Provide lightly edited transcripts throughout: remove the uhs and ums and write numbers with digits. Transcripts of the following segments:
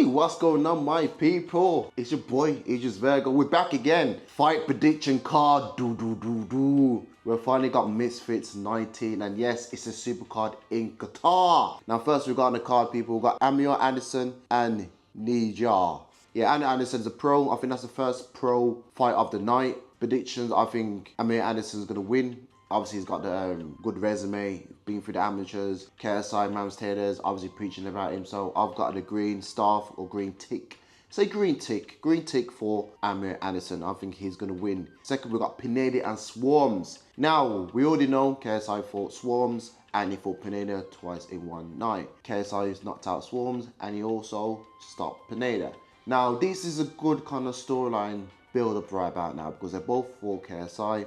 What's going on, my people? It's your boy, Idris Virgo. We're back again. Fight prediction card. We've finally got Misfits 19, and yes, it's a super card in Qatar. Now, first we've got on the card, people. We've got Amir Anderson and Nijar. Yeah, Amir Anderson's a pro. I think that's the first pro fight of the night. Predictions, I think Amir Anderson's going to win. Obviously, he's got the good resume, been through the amateurs, KSI, Mams Taylors, obviously preaching about him. So I've got the green staff or green tick. Say green tick for Amir Anderson. I think he's going to win. Second, we've got Pineda and Swarms. Now, we already know KSI fought Swarms and he fought Pineda twice in one night. KSI has knocked out Swarms and he also stopped Pineda. Now, this is a good kind of storyline build up right about now because they both fought KSI.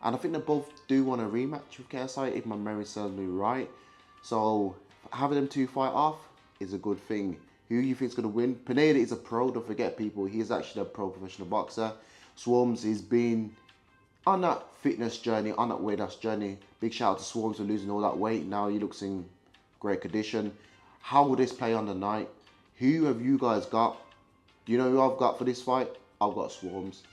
And I think they both do want a rematch with KSI, if my memory serves me right. So having them two fight off is a good thing. Who you think is going to win? Pineda is a pro, don't forget, people. He is actually a pro professional boxer. Swarms has been on that fitness journey, on that weight loss journey. Big shout out to Swarms for losing all that weight. Now he looks in great condition. How will this play on the night? Who have you guys got? Do you know who I've got for this fight? I've got Swarms.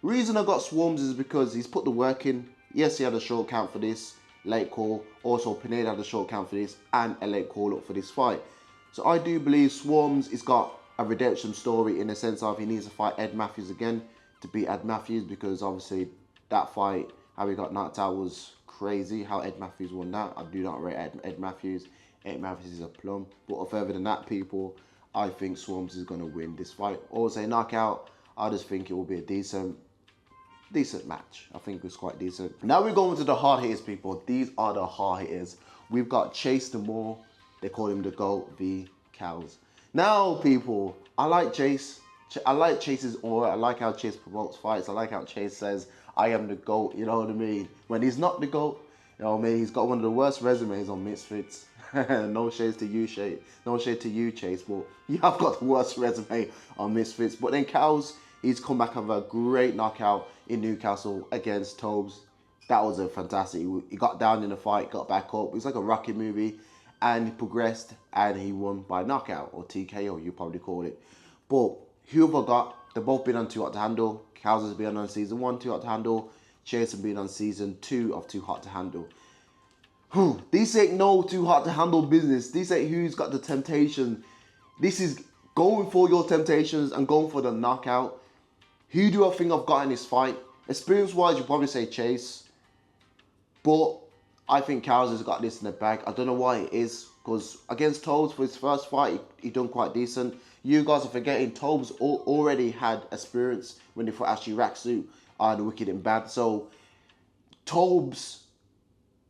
Reason I got Swarms is because he's put the work in. Yes, he had a short count for this, late call. Also, Pineda had a short count for this and a late call up for this fight. So I do believe Swarms has got a redemption story in the sense of he needs to fight Ed Matthews again to beat Ed Matthews, because obviously that fight, how he got knocked out, was crazy. How Ed Matthews won that. I do not rate Ed Matthews. Ed Matthews is a plum. But further than that, people, I think Swarms is going to win this fight. Or say knockout. I just think it will be a decent match. I think it's quite decent. Now we're going to the hard hitters, people. These are the hard hitters. We've got Chase the Moore. They call him the GOAT v Cows. Now, people, I like Chase. I like Chase's aura. I like how Chase promotes fights. I like how Chase says, I am the GOAT. You know what I mean? When he's not the GOAT, you know what I mean? He's got one of the worst resumes on Misfits. No shade to you, Chase. But you have got the worst resume on Misfits. But then Cows, he's come back with a great knockout in Newcastle against Tobes. That was a fantastic. He got down in the fight, got back up. It was like a Rocky movie, and he progressed and he won by knockout, or TKO, you probably call it. But who have I got? They've both been on Too Hot to Handle. Cows has been on season 1, Too Hot to Handle. Chase has been on season 2 of Too Hot to Handle. This ain't no Too Hot to Handle business. This ain't who's got the temptation. This is going for your temptations and going for the knockout. Who do I think I've got in this fight? Experience-wise, you probably say Chase. But I think Cows has got this in the bag. I don't know why it is. Because against Tobes for his first fight, he done quite decent. You guys are forgetting Tobes already had experience when they fought Ashley Raksu on the Wicked and Bad. So Tobes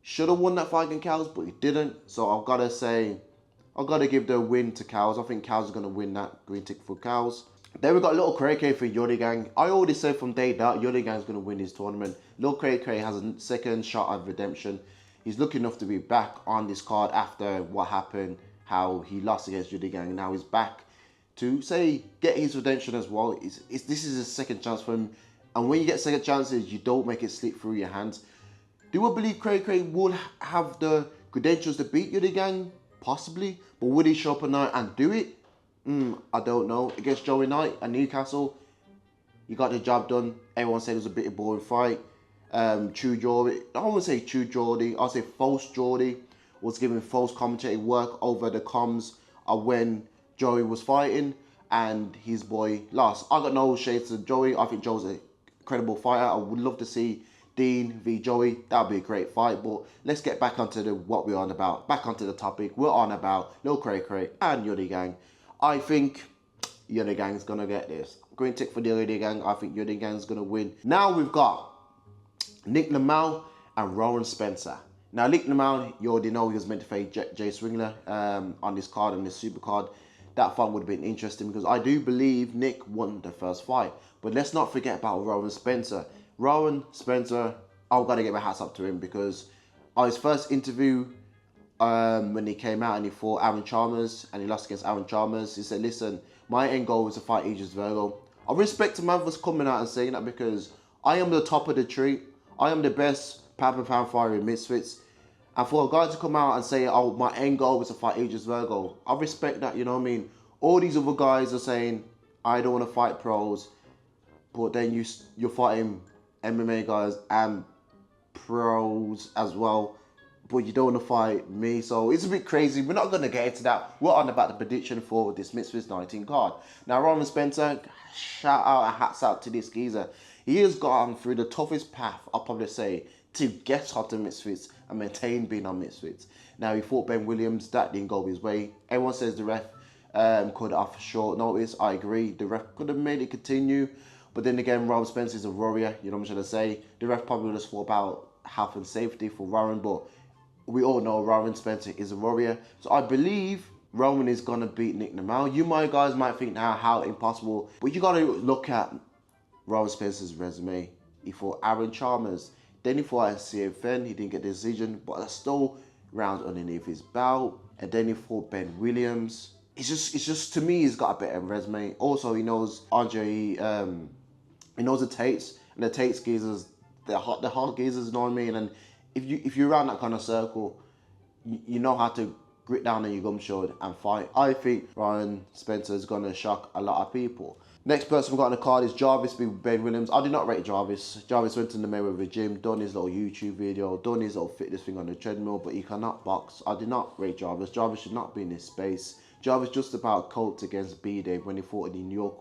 should have won that fight against Cows, but he didn't. So I've got to say, I've got to give the win to Cows. I think Cows is going to win that green tick for Cows. Then we got Little Cray Cray for Yodi Gang. I already said from day dot, Yodi Gang is going to win this tournament. Little Cray Cray has a second shot at redemption. He's lucky enough to be back on this card after what happened, how he lost against Yodi Gang. Now he's back to, say, get his redemption as well. This is a second chance for him. And when you get second chances, you don't make it slip through your hands. Do I believe Cray Cray will have the credentials to beat Yodi Gang? Possibly. But would he show up tonight and do it? I don't know. Against Joey Knight at Newcastle, he got the job done. Everyone said it was a bit of a boring fight. True Geordie, I don't want to say True Geordie, I'll say False Geordie was giving false commentary work over the comms of when Joey was fighting and his boy lost. I got no shades to Joey. I think Joe's a credible fighter. I would love to see Dean v Joey. That would be a great fight. But let's get back onto what we're on about. Back onto the topic. We're on about Lil Cray Cray and Yodi Gang. I think Yodi Gang's going to get this. Green tick for the Yodi Gang. I think Yodi Gang's going to win. Now we've got Nick Lamau and Rowan Spencer. Now, Nick Lamau, you already know he was meant to fight Jay Swingler on this card, on this super card. That fight would have been interesting because I do believe Nick won the first fight. But let's not forget about Rowan Spencer. Rowan Spencer, I've got to get my hats up to him because on his first interview, when he came out and he fought Aaron Chalmers and he lost against Aaron Chalmers, he said, listen, my end goal was to fight Idris Virgo. I respect a man for coming out and saying that because I am the top of the tree. I am the best pound for pound fighter in Misfits. And for a guy to come out and say, oh, my end goal was to fight Idris Virgo, I respect that, you know what I mean? All these other guys are saying, I don't want to fight pros, but then you're fighting MMA guys and pros as well, but you don't want to fight me. So it's a bit crazy. We're not going to get into that. We're on about the prediction for this Misfits 19 card. Now, Roman Spencer, shout out and hats out to this geezer. He has gone through the toughest path, I'll probably say, to get onto Misfits and maintain being on Misfits. Now, he fought Ben Williams. That didn't go his way. Everyone says the ref could offer short notice. I agree. The ref could have made it continue. But then again, Roman Spencer is a warrior. You know what I'm trying to say? The ref probably would have thought about health and safety for Rowan, but we all know Roman Spencer is a warrior. So I believe Roman is going to beat Nick Namal. You guys might think now how impossible, but you got to look at Roman Spencer's resume. He fought Aaron Chalmers, then he fought CFN. He didn't get the decision, but that's still rounds underneath his belt. And then he fought Ben Williams. It's just to me, he's got a better resume. Also, he knows Andre, he knows the Tates, and the Tates geezers, the hard geezers, you know what I mean? And if you're around that kind of circle, you know how to grit down on your gum shield and fight. I think Ryan Spencer is going to shock a lot of people. Next person we got on the card is Jarvis v Ben Williams. I did not rate Jarvis. Jarvis went to the Mayweather gym, done his little YouTube video, done his little fitness thing on the treadmill, but he cannot box. I did not rate Jarvis. Jarvis should not be in this space. Jarvis just about colt against B-Dave when he fought in New York,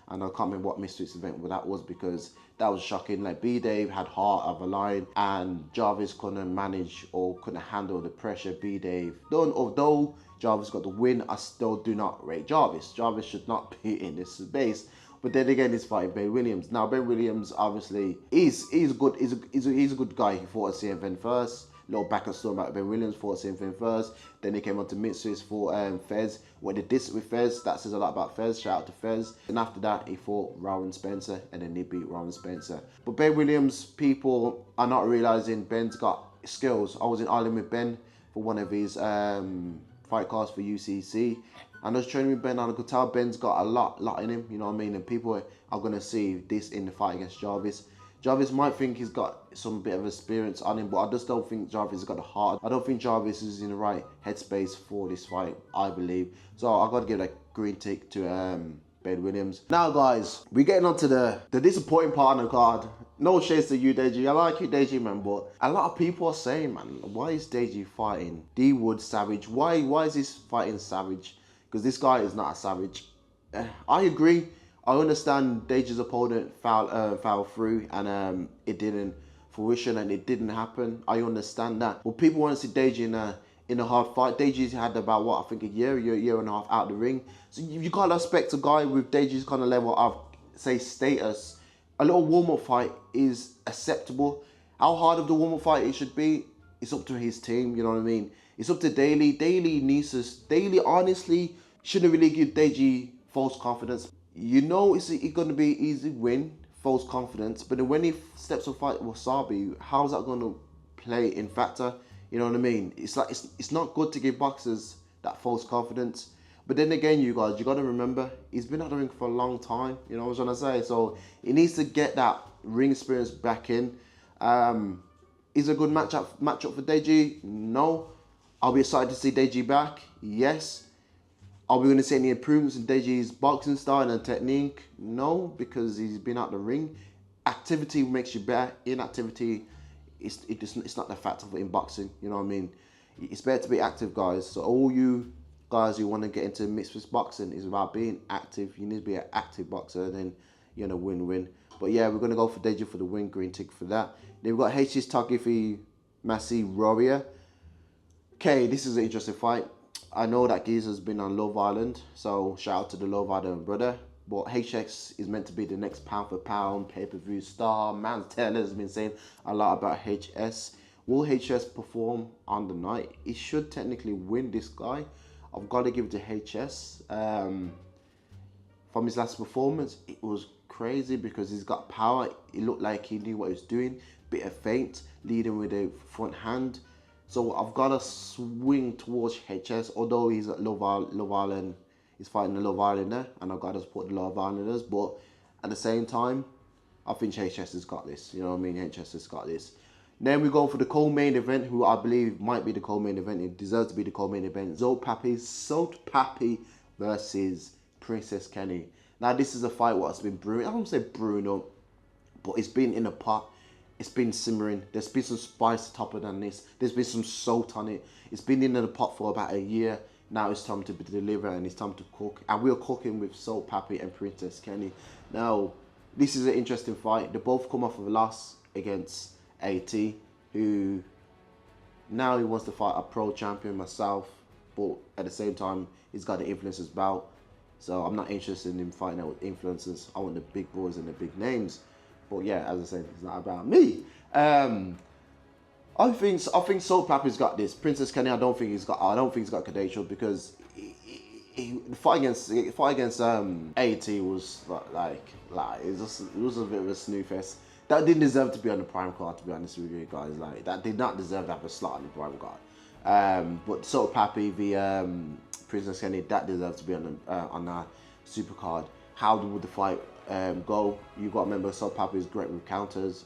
and I can't remember what Misfits event that was, because that was shocking. Like, B-Dave had heart of a lion, and Jarvis couldn't manage or couldn't handle the pressure B-Dave done. Although Jarvis got the win, I still do not rate Jarvis. Jarvis should not be in this space. But then again, he's fighting Ben Williams. Now, Ben Williams obviously he's good. He's a good guy. He fought at CFN first. Little backup story about Ben Williams, fought at CFN first. Then he came on to Misfits for Fez. When he did this with Fez, that says a lot about Fez. Shout out to Fez. And after that, he fought Rowan Spencer, and then he beat Rowan Spencer. But Ben Williams, people are not realizing Ben's got skills. I was in Ireland with Ben for one of his fight cards for UCC. And I was training with Ben, and I could tell Ben's got a lot in him, you know what I mean? And people are going to see this in the fight against Jarvis. Jarvis might think he's got some bit of experience on him, but I just don't think Jarvis has got the heart. I don't think Jarvis is in the right headspace for this fight, I believe. So I got to give a green tick to Ben Williams. Now, guys, we're getting on to the disappointing part of the card. No shades to you, Deji. I like you, Deji, man, but a lot of people are saying, man, why is Deji fighting D Wood Savage? Why is this fighting Savage? Because this guy is not a savage. I agree. I understand Deji's opponent fouled through, and it didn't fruition and it didn't happen. I understand that. But people want to see Deji in a hard fight. Deji's had about, what, I think a year and a half out the ring. So you can't expect a guy with Deji's kind of level of, say, status. A little warm-up fight is acceptable. How hard of the warm-up fight it should be, it's up to his team, you know what I mean? It's up to Daly. Daly honestly shouldn't really give Deji false confidence. You know it's going to be an easy win, false confidence, but then when he steps to fight Wasabi, how's that going to play in factor? You know what I mean? It's like it's not good to give boxers that false confidence. But then again, you guys, you got to remember, he's been out the ring for a long time. You know what I'm trying to say? So he needs to get that ring experience back in. Is a good matchup for Deji? No. I'll be excited to see Deji back. Yes. Are we going to see any improvements in Deji's boxing style and technique? No, because he's been out the ring. Activity makes you better. Inactivity, it's not the factor in boxing. You know what I mean? It's better to be active, guys. So all you guys who want to get into mixed boxing is about being active. You need to be an active boxer, then you're going to win-win. But yeah, we're going to go for Deji for the win. Green tick for that. Then we've got HS's Takifi Masi Warrior. Okay, this is an interesting fight. I know that Geezer's been on Love Island, so shout out to the Love Island brother. But HX is meant to be the next pound for pound pay-per-view star. Man, Taylor's been saying a lot about HS. Will HS perform on the night? He should technically win this guy. I've got to give it to HS. From his last performance, it was crazy because he's got power. It looked like he knew what he was doing. Bit of feint, leading with a front hand. So I've got to swing towards HS, although he's at Love Island. He's fighting the Love Islander, and I've got to support the Love Islanders. But at the same time, I think HS has got this. You know what I mean? HS has got this. Then we go for the co-main event, who I believe might be the co-main event. It deserves to be the co-main event. Zolt Papi versus Princess Kenny. Now this is a fight what's been brewing. I don't say brewing up, but it's been in a pot. It's been simmering. There's been some spice topped than this. There's been some salt on it. It's been in the pot for about a year. Now it's time to deliver and it's time to cook. And we're cooking with Salt Papi and Princess Kenny. Now, this is an interesting fight. They both come off of a loss against AT, who now he wants to fight a pro champion myself, but at the same time, he's got the influencers bout. So I'm not interested in him fighting out with influencers. I want the big boys and the big names. But yeah, as I said, it's not about me. I think Salt Papi's got this. Princess Kenny, I don't think he's got credentials because the fight against AT was like it was a bit of a snoo fest. That didn't deserve to be on the prime card, to be honest with you guys. Like that did not deserve to have a slot on the prime card. But Salt Papi v Princess Kenny, that deserves to be on a super card. How would the fight go? You got to remember Salt Papi is great with counters.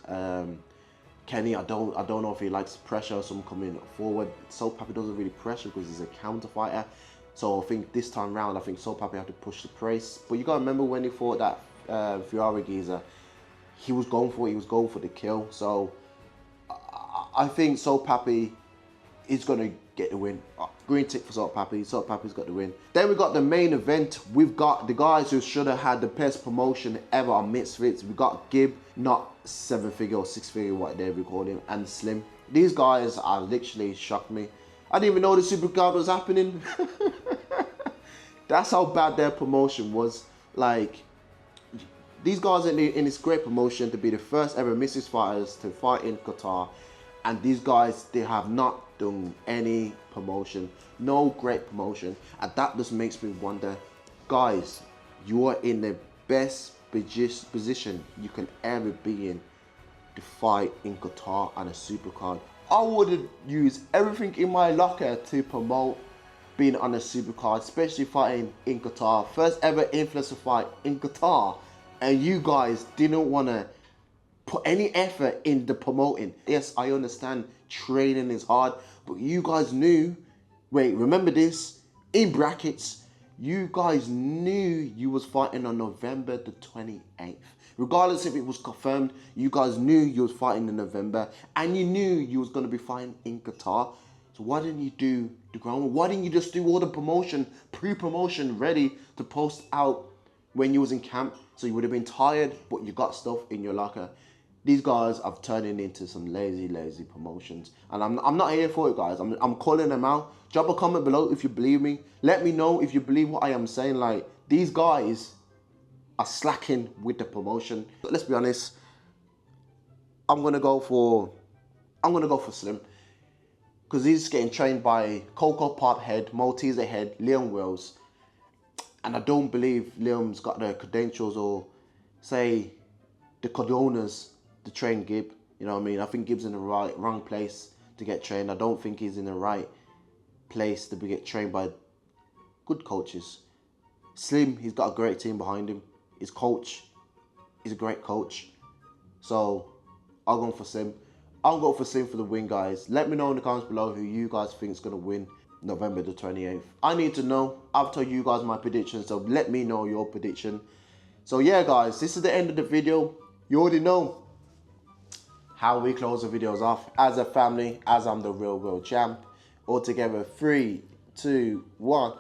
Kenny, I don't know if he likes pressure, someone coming forward. Salt Papi doesn't really pressure because he's a counter fighter. So I think this time round, I think Salt Papi have to push the pace. But you got to remember when he fought that Fiora geezer, he was going for it. He was going for the kill. So I think Salt Papi is going to get the win. Green tick for Salt Papi. Salt Papi's got the win. Then we got the main event. We've got the guys who should have had the best promotion ever on Misfits. We got Gib, not 7-figure or 6-figure, whatever we call him, and Slim. These guys are literally shocked me. I didn't even know the supercard was happening. That's how bad their promotion was. Like, these guys are in this great promotion to be the first ever Misfits fighters to fight in Qatar. And these guys, they have not done any promotion, no great promotion, and that just makes me wonder, guys, you are in the best position you can ever be in to fight in Qatar on a supercard. I would use everything in my locker to promote being on a supercard, especially fighting in Qatar. First ever influencer fight in Qatar, and you guys didn't want to put any effort in the promoting. Yes, I understand training is hard, but you guys knew, wait, remember this, in brackets, you guys knew you was fighting on November the 28th. Regardless if it was confirmed, you guys knew you was fighting in November, and you knew you was going to be fighting in Qatar. So why didn't you do the groundwork? Why didn't you just do all the promotion, pre-promotion ready to post out when you was in camp? So you would have been tired, but you got stuff in your locker. These guys have turned it into some lazy promotions. And I'm not here for it, guys. I'm calling them out. Drop a comment below if you believe me. Let me know if you believe what I am saying. Like, these guys are slacking with the promotion. But let's be honest. I'm gonna go for Slim. Because he's getting trained by Coco Pop head, Maltese head, Liam Wells. And I don't believe Liam's got the credentials or, say, the cojones to train Gib. You know what I mean? I think Gib's in the wrong place to get trained. I don't think he's in the right place to get trained by good coaches. Slim, he's got a great team behind him. His coach, he's a great coach. So I'll go for Slim. I'll go for Slim for the win, guys. Let me know in the comments below who you guys think is going to win November the 28th. I need to know. I've told you guys my prediction, so let me know your prediction. So yeah, guys, this is the end of the video. You already know how we close the videos off. As a family, as I'm the real world champ. All together, 3, 2, 1.